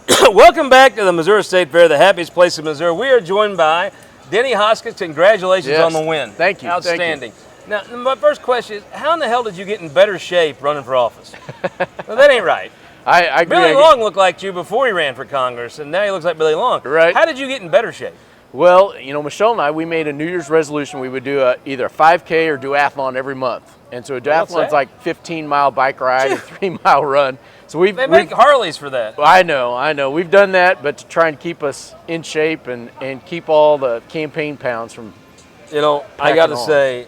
Welcome back to the Missouri State Fair, the happiest place in Missouri. We are joined by Denny Hoskins. Congratulations on the win. Thank you. Outstanding. Thank you. Now, my first question is, how in the hell did you get in better shape running for office? Well, that ain't right. I agree. Billy Long looked like you before he ran for Congress, and now he looks like Billy Long. Right. How did you get in better shape? Well, you know, Michelle and I, we made a New Year's resolution. We would do either a 5K or duathlon every month. And so a duathlon's like 15-mile bike ride, a 3-mile run. So they make Harleys for that. I know. We've done that, but to try and keep us in shape and keep all the campaign pounds from. You know, I got to say,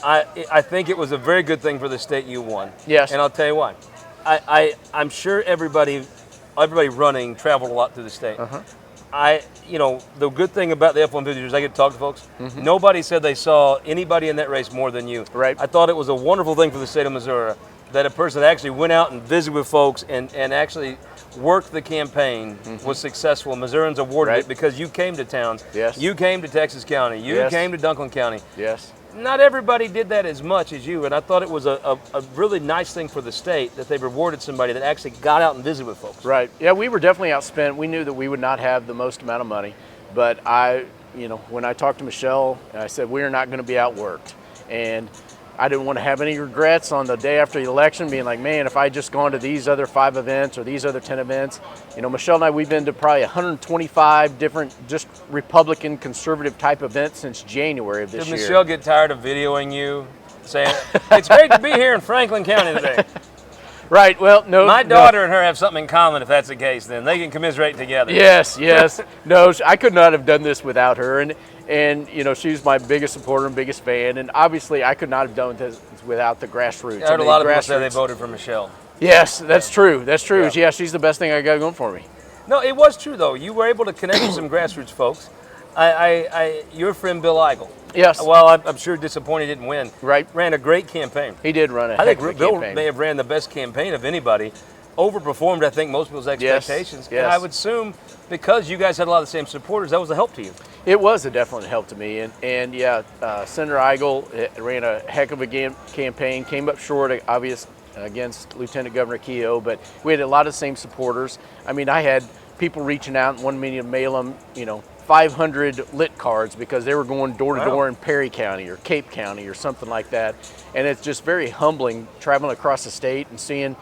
I think it was a very good thing for the state you won. Yes. And I'll tell you why. I'm sure everybody running traveled a lot through the state. You know, the good thing about the F-150 is I get to talk to folks. Nobody said they saw anybody in that race more than you. Right. I thought it was a wonderful thing for the state of Missouri that a person that actually went out and visited with folks and actually worked the campaign was successful. Missourians awarded it because you came to towns. Yes. You came to Texas County. You came to Dunklin County. Yes. Not everybody did that as much as you, and I thought it was a really nice thing for the state that they rewarded somebody that actually got out and visited with folks. Right. Yeah, we were definitely outspent. We knew that we would not have the most amount of money, but when I talked to Michelle, I said we are not going to be outworked, and I didn't want to have any regrets on the day after the election being like, man, if I just gone to these other 5 events or these other 10 events. You know, Michelle and I, we've been to probably 125 different just Republican conservative type events since January of this year. Did Michelle get tired of videoing you saying, it's great to be here in Franklin County today? Right, well, no. My daughter and her have something in common if that's the case, then. They can commiserate together. Yes. No, I could not have done this without her. And you know, she's my biggest supporter and biggest fan. And obviously, I could not have done this without the grassroots. I heard a lot of people say they voted for Michelle. Yes, that's true. That's true. Yeah, she's the best thing I got going for me. No, it was true, though. You were able to connect with some grassroots folks. Your friend Bill Eigel. Yes. Well, I'm sure disappointed he didn't win. Right. Ran a great campaign. He did run a I heck think of a Bill campaign. may have ran the best campaign of anybody. Overperformed, I think, most people's expectations. Yes. And I would assume because you guys had a lot of the same supporters, that was a help to you. It was a definite help to me. And yeah, Senator Eigel ran a heck of a campaign, came up short, against Lieutenant Governor Keogh, but we had a lot of the same supporters. I mean, I had people reaching out and wanting me to mail them, 500 lit cards because they were going door to door in Perry County or Cape County or something like that. And it's just very humbling traveling across the state and seeing,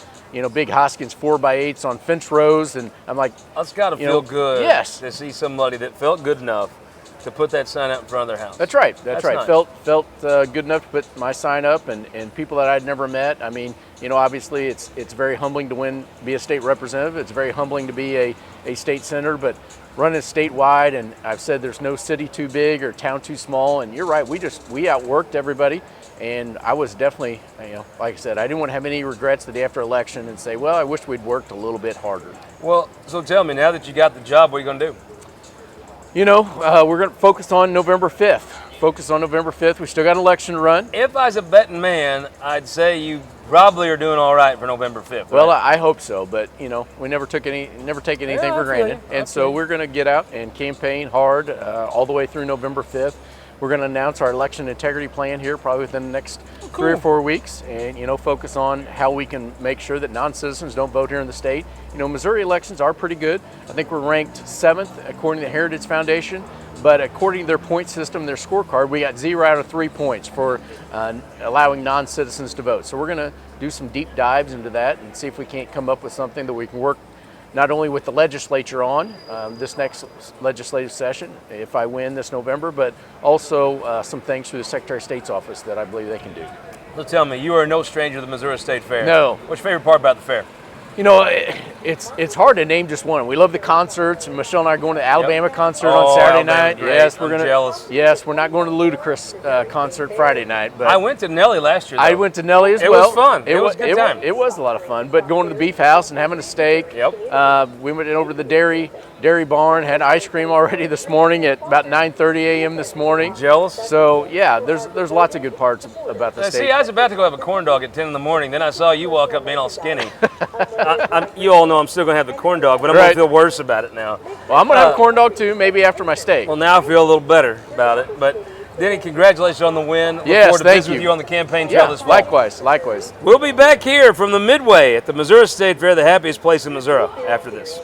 big Hoskins 4x8s on fence rows. And I'm like, that's got to feel good. Yes. To see somebody that felt good enough to put that sign out in front of their house. That's right. That's right. Nice. Felt good enough to put my sign up and people that I'd never met. I mean, obviously it's very humbling to be a state representative. It's very humbling to be a state senator, but running statewide, and I've said there's no city too big or town too small. And you're right. We outworked everybody. And I was definitely, like I said, I didn't want to have any regrets the day after election and say, well, I wish we'd worked a little bit harder. Well, so tell me, now that you got the job, what are you going to do? We're going to focus on November 5th. We still got an election to run. If I was a betting man, I'd say you probably are doing all right for November 5th. Well, right? I hope so, but we never take anything for granted. And so we're going to get out and campaign hard all the way through November 5th. We're going to announce our election integrity plan here probably within the next 3 or 4 weeks and, focus on how we can make sure that non-citizens don't vote here in the state. Missouri elections are pretty good. I think we're ranked 7th according to the Heritage Foundation, but according to their point system, their scorecard, we got 0 out of 3 points for allowing non-citizens to vote. So we're going to do some deep dives into that and see if we can't come up with something that we can work not only with the legislature on this next legislative session, if I win this November, but also some things through the Secretary of State's office that I believe they can do. So tell me, you are no stranger to the Missouri State Fair. No. What's your favorite part about the fair? It's hard to name just one. We love the concerts, and Michelle and I are going to the Alabama concert on Saturday night. Great. Yes, I'm jealous. Yes, we're not going to the Ludacris concert Friday night. But I went to Nelly last year, though. I went to Nelly as well. It was fun. It was a good time. It was a lot of fun. But going to the Beef House and having a steak. Yep. We went over to the dairy barn, had ice cream already this morning at about 9:30 a.m. this morning. Jealous? So yeah, there's lots of good parts about the state. See, I was about to go have a corn dog at 10 in the morning. Then I saw you walk up being all skinny. You all know I'm still going to have the corn dog, but I'm going to feel worse about it now. Well, I'm going to have a corn dog too, maybe after my steak. Well, now I feel a little better about it. But Denny, congratulations on the win. Look forward to visiting with you on the campaign trail this fall. Likewise. We'll be back here from the Midway at the Missouri State Fair, the happiest place in Missouri, after this.